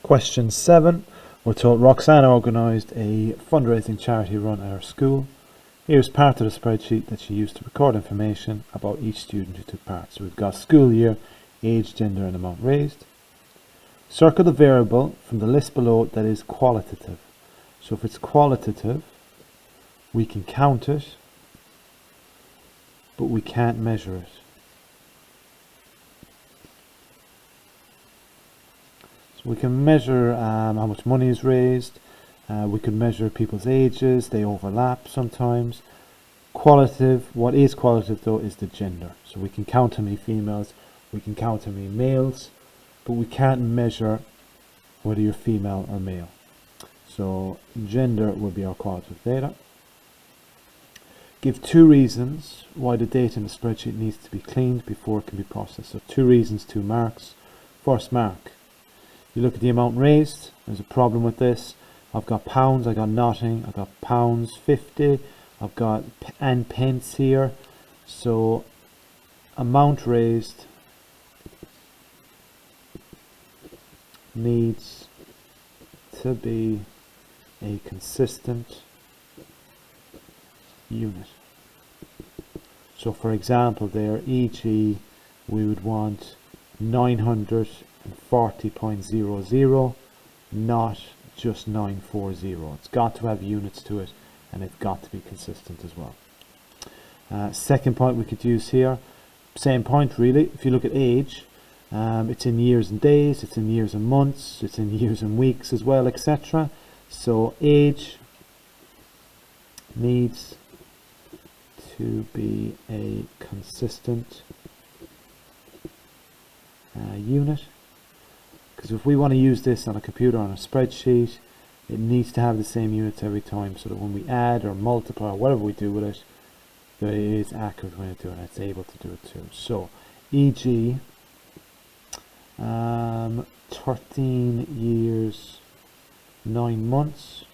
Question 7. We're told Roxanne organised a fundraising charity run at her school. Here's part of the spreadsheet that she used to record information about each student who took part. So we've got school year, age, gender and amount raised. Circle the variable from the list below that is qualitative. So if it's qualitative, we can count it, but we can't measure it. So we can measure how much money is raised. We could measure people's ages. They overlap sometimes. Qualitative, what is qualitative though is the gender. So we can count how many females, we can count how many males, but we can't measure whether you're female or male. So gender will be our qualitative data. Give 2 reasons why the data in the spreadsheet needs to be cleaned before it can be processed. So 2 reasons, 2 marks. First mark, you look at the amount raised. There's a problem with this. I've got pounds, I got nothing, I've got pounds 50, I've got and pence here. So amount raised needs to be a consistent unit. So for example there, e.g. we would want 940.00, not just 940. It's got to have units to it and it's got to be consistent as well. Second point we could use here, same point really. If you look at age, it's in years and days, it's in years and months, it's in years and weeks as well, etc. So age needs to be a consistent unit, because if we want to use this on a computer, on a spreadsheet, it needs to have the same units every time, so that when we add or multiply or whatever we do with it, that it is accurate when it does it, and it's able to do it too. So e.g. 13 years 9 months,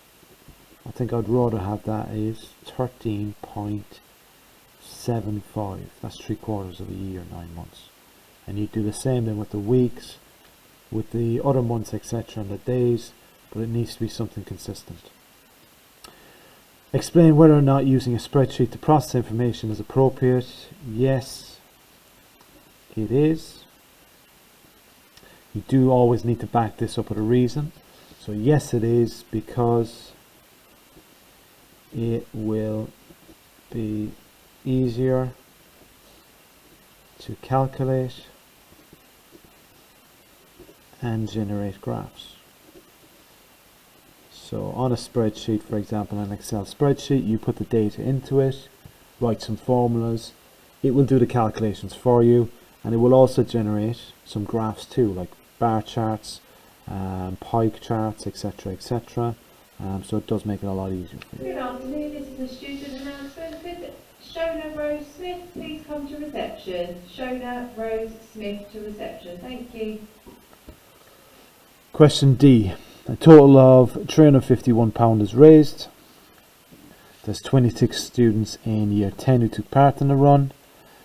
I think I'd rather have that is 13.75. that's 3/4 of a year, 9 months. And you do the same then with the weeks, with the other months, etc., and the days, but it needs to be something consistent. Explain whether or not using a spreadsheet to process information is appropriate. Yes, it is. You do always need to back this up with a reason. So yes, it is, because it will be easier to calculate and generate graphs. So on a spreadsheet, for example, an Excel spreadsheet, you put the data into it, write some formulas, it will do the calculations for you, and it will also generate some graphs too, like bar charts, pie charts, etc., etc. So it does make it a lot easier for you. Good afternoon, this is a student announcement. Could Shona Rose Smith please come to reception? Shona Rose Smith to reception. Thank you. Question D. A total of £351 is raised. There's 26 students in year 10 who took part in the run.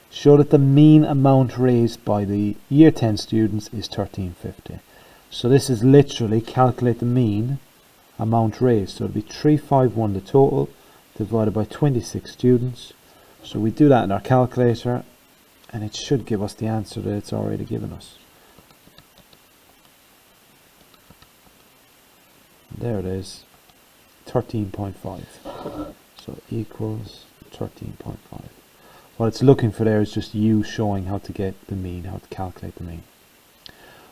Show that the mean amount raised by the year 10 students is £13.50. So this is literally calculate the mean amount raised. So it'll be 351 the total divided by 26 students. So we do that in our calculator and it should give us the answer that it's already given us. There it is, 13.5. So equals 13.5. What it's looking for there is just you showing how to get the mean, how to calculate the mean.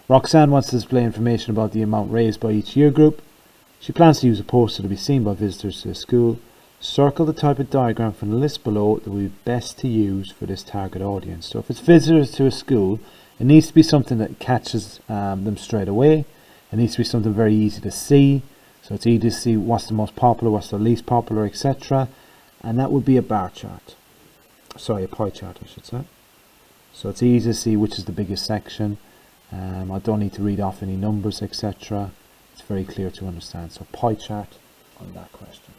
Roxanne wants to display information about the amount raised by each year group. She plans to use a poster to be seen by visitors to the school. Circle the type of diagram from the list below that will be best to use for this target audience. So if it's visitors to a school, it needs to be something that catches them straight away. It needs to be something very easy to see. So it's easy to see what's the most popular, what's the least popular, etc. And that would be a bar chart. Sorry, a pie chart I should say. So it's easy to see which is the biggest section. I don't need to read off any numbers, etc. It's very clear to understand. So pie chart on that question.